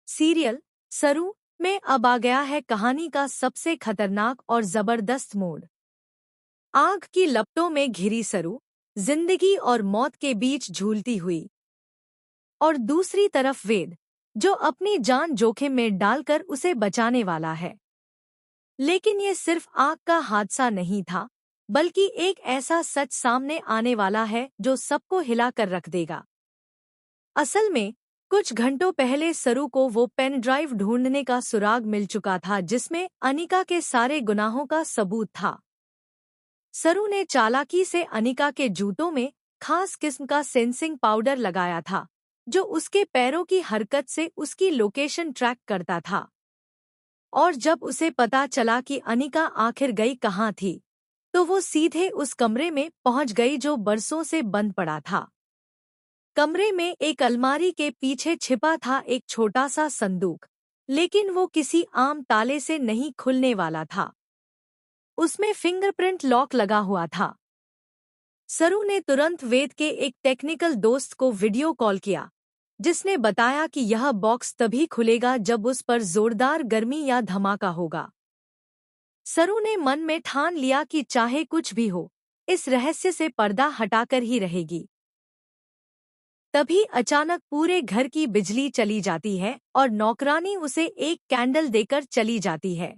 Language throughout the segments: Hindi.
सीरियल सरू में अब आ गया है कहानी का सबसे खतरनाक और जबरदस्त मोड़। आग की लपटों में घिरी सरू जिंदगी और मौत के बीच झूलती हुई, और दूसरी तरफ वेद जो अपनी जान जोखिम में डालकर उसे बचाने वाला है। लेकिन ये सिर्फ आग का हादसा नहीं था, बल्कि एक ऐसा सच सामने आने वाला है जो सबको हिला कर रख देगा। असल में कुछ घंटों पहले सरू को वो पेन ड्राइव ढूंढने का सुराग मिल चुका था जिसमें अनिका के सारे गुनाहों का सबूत था। सरू ने चालाकी से अनिका के जूतों में खास किस्म का सेंसिंग पाउडर लगाया था, जो उसके पैरों की हरकत से उसकी लोकेशन ट्रैक करता था। और जब उसे पता चला कि अनिका आखिर गई कहाँ थी, तो वो सीधे उस कमरे में पहुंच गई जो बरसों से बंद पड़ा था। कमरे में एक अलमारी के पीछे छिपा था एक छोटा सा संदूक, लेकिन वो किसी आम ताले से नहीं खुलने वाला था। उसमें फिंगरप्रिंट लॉक लगा हुआ था। सरू ने तुरंत वेद के एक टेक्निकल दोस्त को वीडियो कॉल किया, जिसने बताया कि यह बॉक्स तभी खुलेगा जब उस पर जोरदार गर्मी या धमाका होगा। सरू ने मन में ठान लिया कि चाहे कुछ भी हो, इस रहस्य से पर्दा हटाकर ही रहेगी। तभी अचानक पूरे घर की बिजली चली जाती है और नौकरानी उसे एक कैंडल देकर चली जाती है।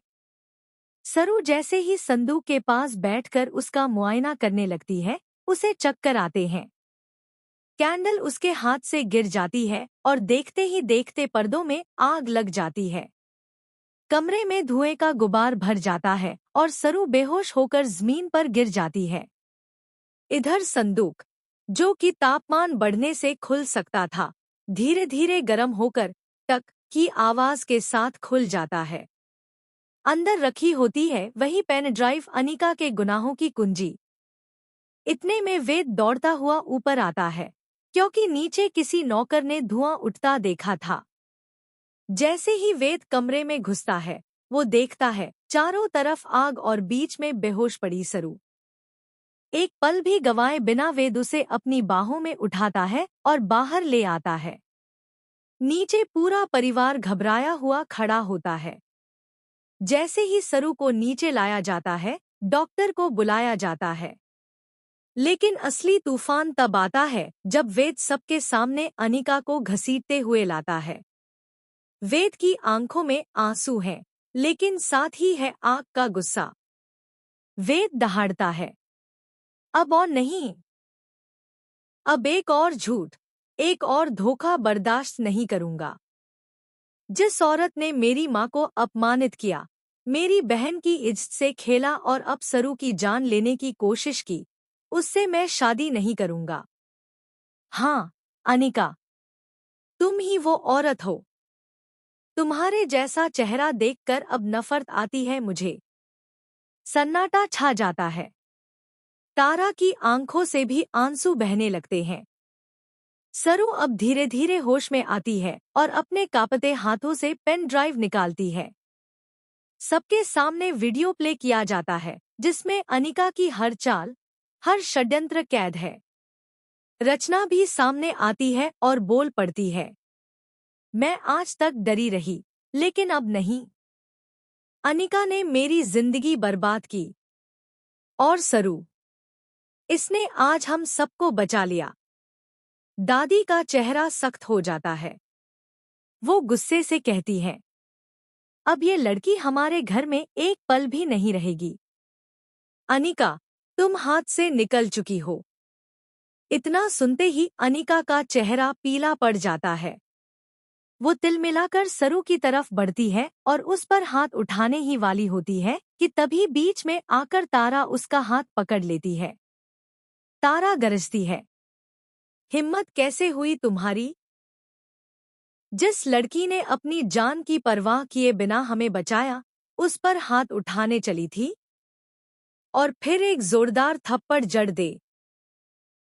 सरू जैसे ही संदूक के पास बैठकर उसका मुआयना करने लगती है, उसे चक्कर आते हैं। कैंडल उसके हाथ से गिर जाती है और देखते ही देखते पर्दों में आग लग जाती है। कमरे में धुएं का गुबार भर जाता है और सरू बेहोश होकर जमीन पर गिर जाती है। इधर संदूक, जो कि तापमान बढ़ने से खुल सकता था, धीरे धीरे गर्म होकर टक की आवाज के साथ खुल जाता है। अंदर रखी होती है वही पेन ड्राइव, अनिका के गुनाहों की कुंजी। इतने में वेद दौड़ता हुआ ऊपर आता है, क्योंकि नीचे किसी नौकर ने धुआं उठता देखा था। जैसे ही वेद कमरे में घुसता है, वो देखता है चारों तरफ आग और बीच में बेहोश पड़ी सरू। एक पल भी गंवाए बिना वेद उसे अपनी बाहों में उठाता है और बाहर ले आता है। नीचे पूरा परिवार घबराया हुआ खड़ा होता है। जैसे ही सरू को नीचे लाया जाता है, डॉक्टर को बुलाया जाता है। लेकिन असली तूफान तब आता है जब वेद सबके सामने अनिका को घसीटते हुए लाता है। वेद की आंखों में आंसू हैं, लेकिन साथ ही है आग का गुस्सा। वेद दहाड़ता है, अब और नहीं। अब एक और झूठ, एक और धोखा बर्दाश्त नहीं करूंगा। जिस औरत ने मेरी माँ को अपमानित किया, मेरी बहन की इज्जत से खेला और अब सरू की जान लेने की कोशिश की, उससे मैं शादी नहीं करूंगा। हाँ अनिका, तुम ही वो औरत हो। तुम्हारे जैसा चेहरा देखकर अब नफरत आती है मुझे। सन्नाटा छा जाता है। तारा की आंखों से भी आंसू बहने लगते हैं। सरू अब धीरे धीरे होश में आती है और अपने कांपते हाथों से पेन ड्राइव निकालती है। सबके सामने वीडियो प्ले किया जाता है, जिसमें अनिका की हर चाल, हर षड्यंत्र कैद है। रचना भी सामने आती है और बोल पड़ती है, मैं आज तक डरी रही, लेकिन अब नहीं। अनिका ने मेरी जिंदगी बर्बाद की। और सरू, इसने आज हम सबको बचा लिया। दादी का चेहरा सख्त हो जाता है। वो गुस्से से कहती है, अब ये लड़की हमारे घर में एक पल भी नहीं रहेगी। अनिका, तुम हाथ से निकल चुकी हो। इतना सुनते ही अनिका का चेहरा पीला पड़ जाता है। वो तिलमिलाकर सरू की तरफ बढ़ती है और उस पर हाथ उठाने ही वाली होती है कि तभी बीच में आकर तारा उसका हाथ पकड़ लेती है। तारा गरजती है, हिम्मत कैसे हुई तुम्हारी? जिस लड़की ने अपनी जान की परवाह किए बिना हमें बचाया, उस पर हाथ उठाने चली थी? और फिर एक जोरदार थप्पड़ जड़ दे।